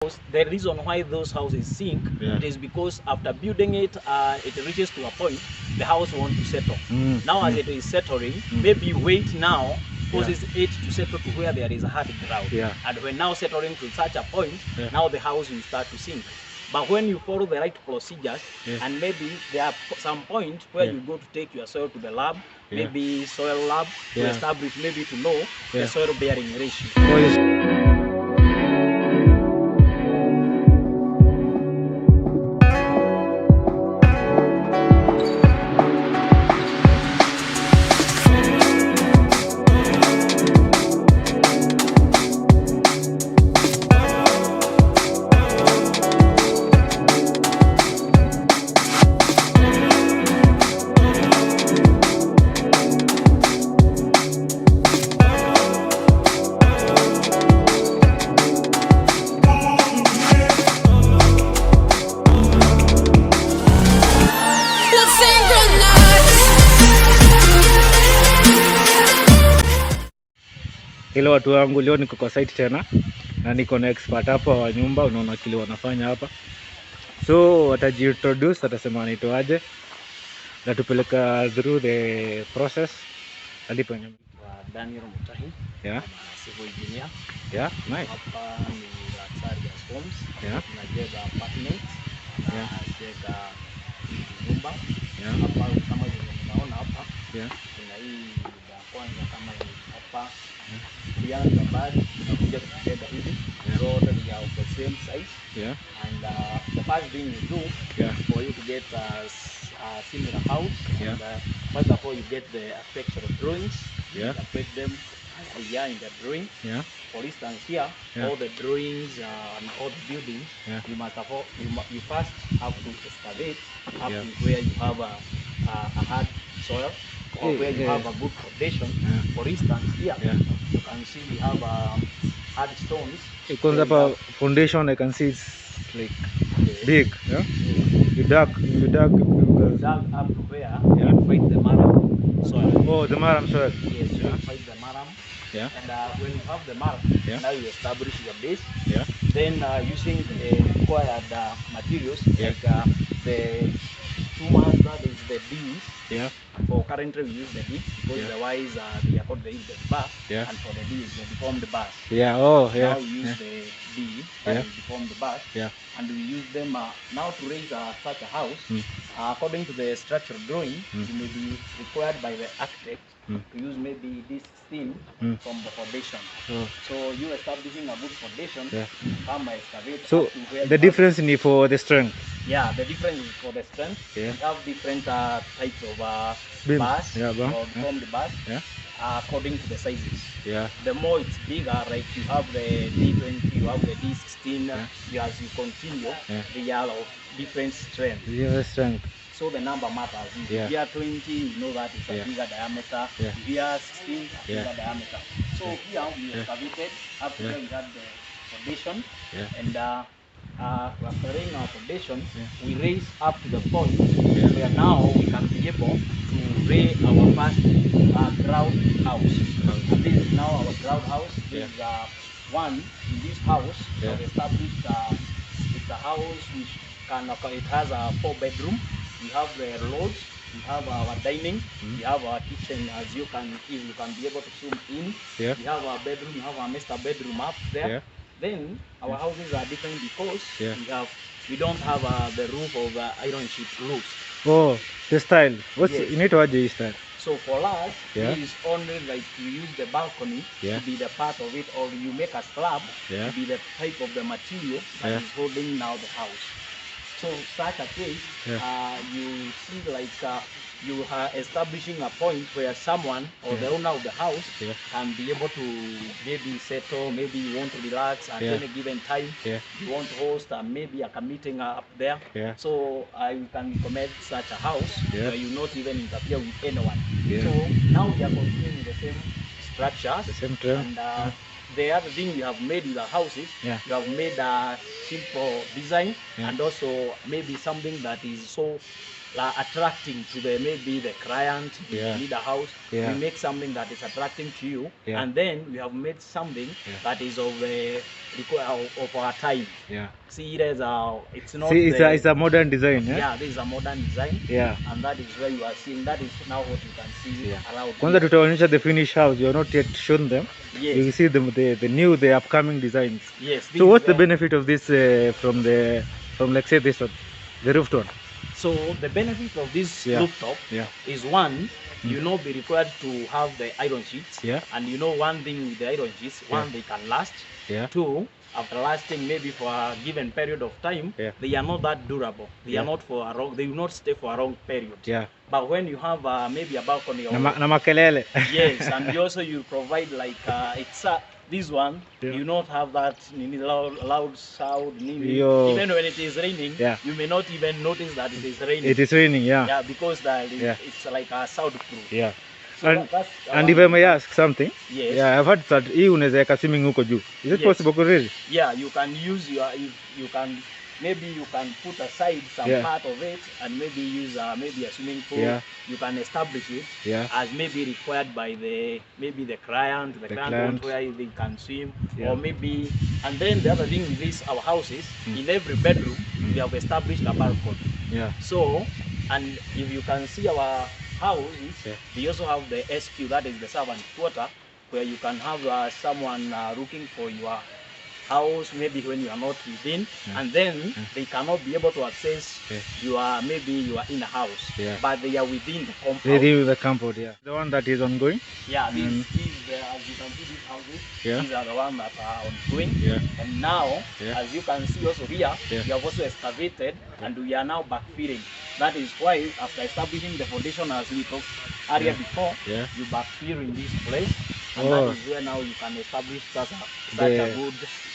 The reason why those houses sink, it is because after building it, it reaches to a point the house wants to settle. Now as it is settling, maybe wait now causes it to settle to where there is a hard ground. And when now settling to such a point, now the house will start to sink. But when you follow the right procedures, and maybe there are some point where you go to take your soil to the lab, maybe soil lab, to establish, maybe to know the soil bearing ratio. Hello watu wangu, leo niko kwa site tena na niko na expert hapa wa nyumba. Unaona kile wanafanya hapa, so watajiintroduce, atasema anaitwaje na tupeleka through the process hadi penye Daniel Mutahi, civil engineer. Nice. Hapa ni luxurious homes. Tunajenga apartments, tunajenga nyumba. Hapa kama unaona hapa, kuna hii ya kwanza kama hapa. Tukianza mbali tunakuja kujenga hivi, zote ni of the same size. And the first thing you do for you to get a similar house, first of all you get the architectural drawings. You affect them in the drawing. For instance here, all the drawings and all the buildings, you must have you first have to excavate up to where you have a hard soil, or where you have a good foundation. For instance here, you can see we have hard stones. Because the foundation I can see it's like big. You dug up to where you find the maram soil. Oh, the maram soil. Yes, you find the maram. And when you have the maram, now you establish your base. Then using the required materials, like the 2 months, that is the beams. For currently we use the D, because otherwise they are called the bar, and for the D is the deformed bars. Now we use the D, that is deformed bars, and we use them now to raise such a house. According to the structural drawing, it may be required by the architect to use maybe this thin from the foundation. So you establishing a good foundation, come excavate. So the difference is for the strength. The difference is for the strength. We have different types of bars, or formed bars, according to the sizes. The more it's bigger, like you have the D20, you have the D16, as you continue, they are of different strength. So the number matters. If you are 20, you know that it's a bigger diameter. If you are 16, a bigger diameter. So here we excavated up to where we had the foundation, and after laying our foundation, we raise up to the point where now we can be able to lay our first ground house. And this is now our ground house. This is one in this house. We have established it's a house which it has a 4-bedroom. We have the lodge, we have our dining, we have our kitchen, as you can be able to zoom in. We have our bedroom, we have our master bedroom up there. Then our houses are different because we don't have the roof of iron sheet roofs. Oh, the style. You need to add the style. So for us, it is only like you use the balcony to be the part of it, or you make a slab to be the type of the material that is holding now the house. So such a case, you see like you are establishing a point where someone or the owner of the house can be able to maybe settle, maybe you want to relax at any given time, you want to host maybe a meeting up there. So I can recommend such a house where you not even interfere with anyone. So now we are continuing the same structure, the same term. And the other thing we have made with the houses, we have made a simple design, and also maybe something that is so attracting to the maybe the client, the need a house. We make something that is attracting to you, and then we have made something that is of our time. See, it is it's not. See, it's a modern design. Yeah, this is a modern design. And that is where you are seeing. That is now what you can see around. Kwanza tutaonyesha the finished house. You are not yet shown them. You will see the upcoming designs. So what's the benefit of this from like say this one, the rooftop? So the benefit of this rooftop is one, you know, be required to have the iron sheets. And you know one thing with the iron sheets, one, they can last. Two, after lasting maybe for a given period of time, they are not that durable. They are not for a long, they will not stay for a long period. But when you have maybe a balcony or yes, and you provide like it's this one, you not have that loud sound. Even when it is raining, you may not even notice that it is raining. It is raining, because it's like a soundproof. So and if I may ask something, I've heard that hii unaweza weka swimming huko juu. Is it possible really? You can use you can maybe you can put aside some part of it and maybe use maybe a swimming pool. You can establish it as maybe required by the client wants where they can swim, or maybe. And then the other thing with this, our houses, in every bedroom we have established a balcony. So, and if you can see our houses, we also have the SQ, that is the servant quarter, where you can have someone looking for your house maybe when you are not within, and then they cannot be able to access maybe you are in a house, but they are within the compound. Within the compound, the one that is ongoing. As you can see, these houses, these are the ones that are ongoing. And now, as you can see also here, we have also excavated and we are now backfilling. That is why after establishing the foundation, as we talked earlier before, you backfill in this place, and that is where now you can establish such a good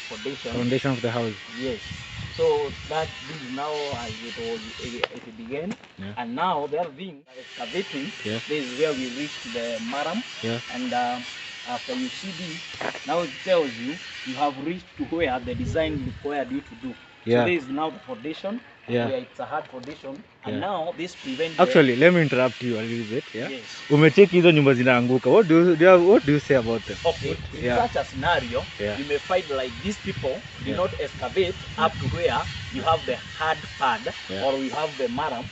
foundation of the house. So this is now as it began, and now the other thing, excavating, this is where we reach the maram, and after you see this, now it tells you have reached to where the design required you to do. So this is now the foundation, where it's a hard foundation, and now this prevents. Actually, let me interrupt you a little bit. Umecheki hizo nyumba zinaanguka. What do you say about them? Okay, in such a scenario, you may find like these people do not excavate up to where you have the hard pad or you have the maram.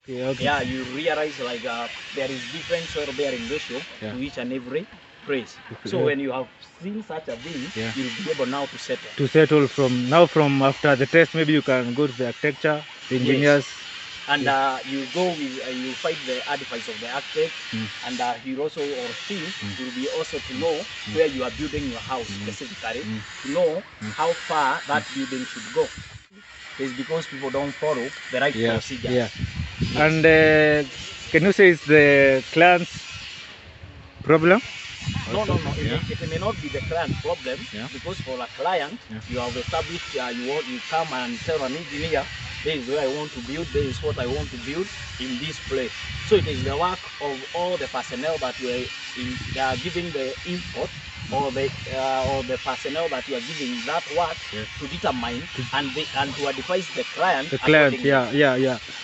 You realize like there is different soil bearing ratio to each and every place. So when you have seen such a thing, you'll be able now to settle. To settle from after the test, maybe you can go to the architecture, the engineers. And you go with, you find the advice of the architect, and you also, or she, will be also to know where you are building your house specifically, to know how far that building should go. It's because people don't follow the right procedures. And can you say it's the client's problem? No. It may not be the client problem, because for a client, you have established, you come and tell an engineer, this is where I want to build, this is what I want to build in this place. So it is the work of all the personnel that you are giving the input, or the personnel that you are giving that work to determine and to advise the client.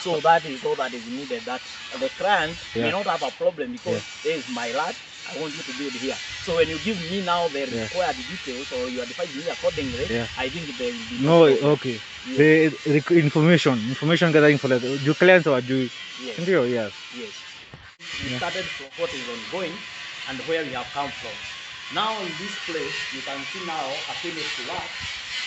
So that is all that is needed. That the client may not have a problem because there is my lot, I want you to build here. So when you give me now the required details, or you advise me accordingly, I think there will be the information gathering for that. Do clients or do Yes. We started from what is ongoing and where we have come from. Now in this place, you can see now a finished work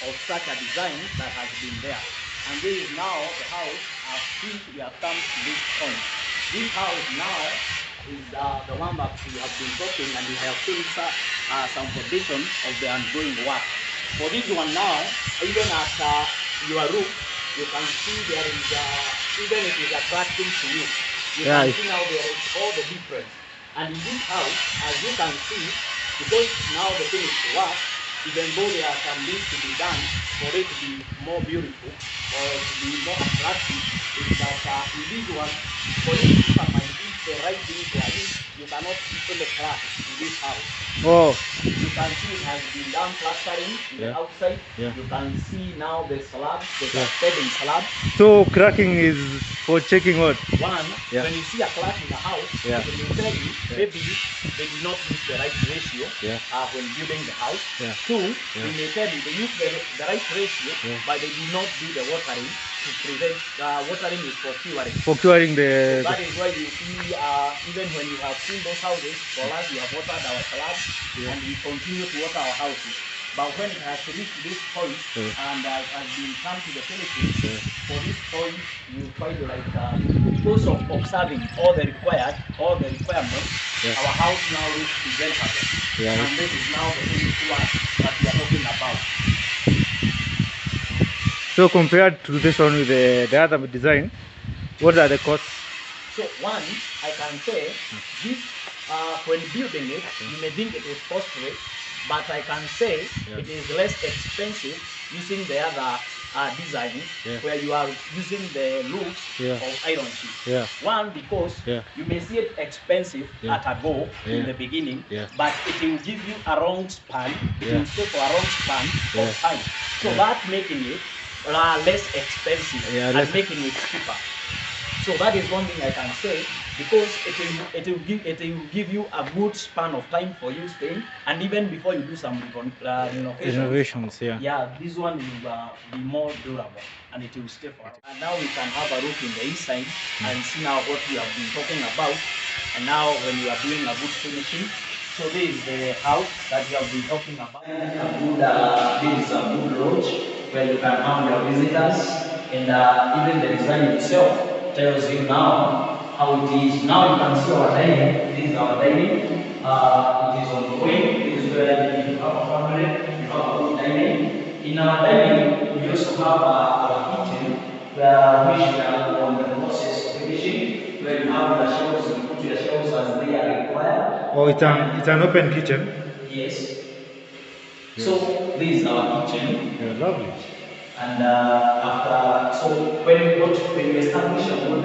of such a design that has been there. And this is now the house as since we have come to this point. This house now is the one that we have been talking, and we have seen some foundation of the ongoing work. For this one now, even at your roof, you can see there is, even it is attracting to you. You can see now there is all the difference. And in this house, as you can see, because now the finished work, even though there are some things to be done for it to be more beautiful or to be more attractive, is that in this one, for you to determine if the right thing to do, you cannot put the class in this house. You can see it has been done plastering in the outside. You can see now the slab, the cascading slab. So cracking is for checking what? One, when you see a crack in the house, it will tell you maybe they did not use the right ratio when building the house. Two, they may tell you they use the right ratio, but they did not do the watering to prevent. Watering is for curing. For curing the. So that is why you see, even when you have seen those houses, for us we have watered our slabs and we continue to water our houses. But when it has reached this point and has been come to the Philippines, for this point you find like because of observing all the requirements, our house now is presentable. And this is now the finished work that we are talking about. So compared to this one with the other design, what are the costs? So one, I can say this when building it, you may think it is costly, but I can say it is less expensive using the other design where you are using the loops of iron sheet. One, because you may see it expensive at a go in the beginning, but it will give you a long span. It will stay for a long span of time. So that making it less expensive and making it cheaper. So that is one thing I can say, because it will give you a good span of time for you staying, and even before you do some renovations, this one will be more durable and it will stay for. And now we can have a look in the inside and see now what we have been talking about. And now when you are doing a good finishing, so this is the house that we have been talking about. This is a good lodge where you can have your visitors, and even the design itself tells you now how it is. Now you can see our dining. This is our dining. It is on the way. This is where you have a family, you have a good dining. In our dining, we also have our kitchen, which we are on the process of finishing, where you have the shelves, you put your shelves as they are required. Oh, it's an open kitchen? Yes. So this is our kitchen. Yeah, lovely. And so when you establish a good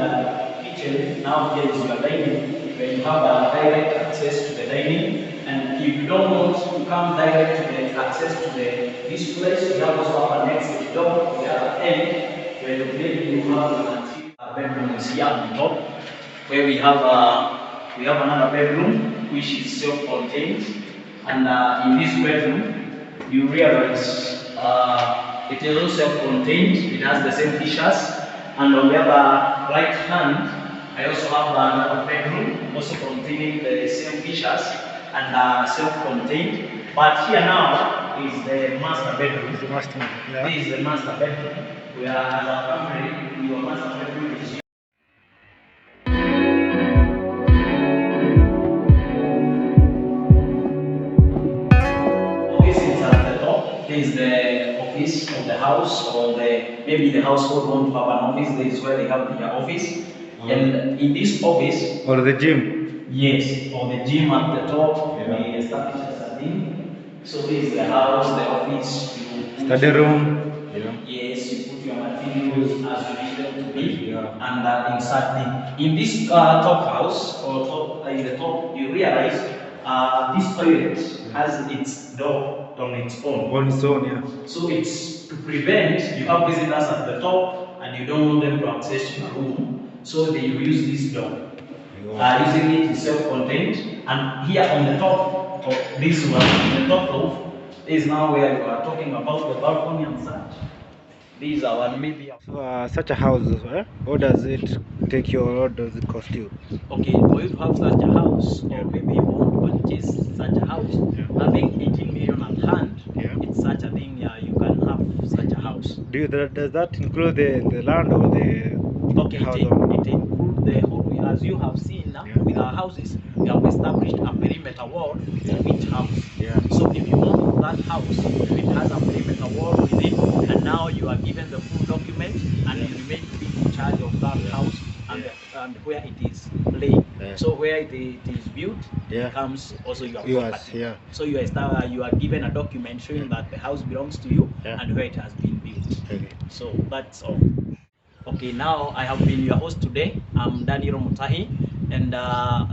kitchen, now here is your dining, where you have direct access to the dining. And if you don't want to come direct to the access to this place, you have also have an exit door at the end, where maybe you have bedrooms here on the top, where we have another bedroom which is self-contained. And in this bedroom, you realize it is also self-contained. It has the same features. And on the other right hand, I also have another bedroom, also containing the same features and self-contained. But here now is the master bedroom. The master, This is the master bedroom, where as a family, your master bedroom is here. This is the office of the house, or maybe the household want to have an office. This is where they have their office. And in this office, or the gym. Yes, or the gym at the top, we establish as a gym. So this is the house, the office, study room. Yes, you put your materials as you need them to be, and insert them. In this top house, or top in the top, you realize this toilet has its door on its own. On its own, So it's to prevent you have visitors at the top and you don't want them to access your room. So they use this door. Using it is self-contained, and here on the top of this one, the top roof, is now where you are talking about the balcony and such. These are our maybe. So, such a house, what does it take you, or what does it cost you? Okay, for you to have such a house, or maybe you want to purchase such a house, having 18 million at hand, it's such a thing. You can have such a house. Does that include the land or the house? It includes the whole. As you have seen now, with our houses, we have established a perimeter wall for each house. So if you want that house, it has a perimeter wall within, and now you are given the full document, and you remain to be in charge of that house and where it is laid. So where it is built becomes also your property. So you are given a document showing that the house belongs to you and where it has been built. So that's all. Okay, now I have been your host today. I'm Daniel Mutahi, and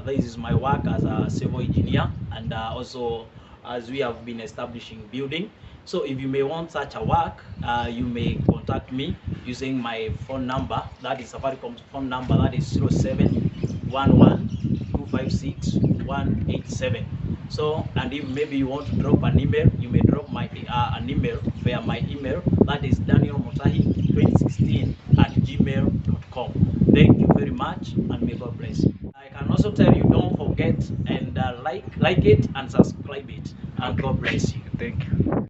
this is my work as a civil engineer, and also as we have been establishing building. So if you may want such a work, you may contact me using my phone number. That is Safaricom's phone number. That is 0711256187. So, and if maybe you want to drop an email, you may drop my an email via my email. That is danielmotahi2016@gmail.com. Thank you very much, and may God bless you. I can also tell you, don't forget and like it and subscribe it, and God bless you. Thank you.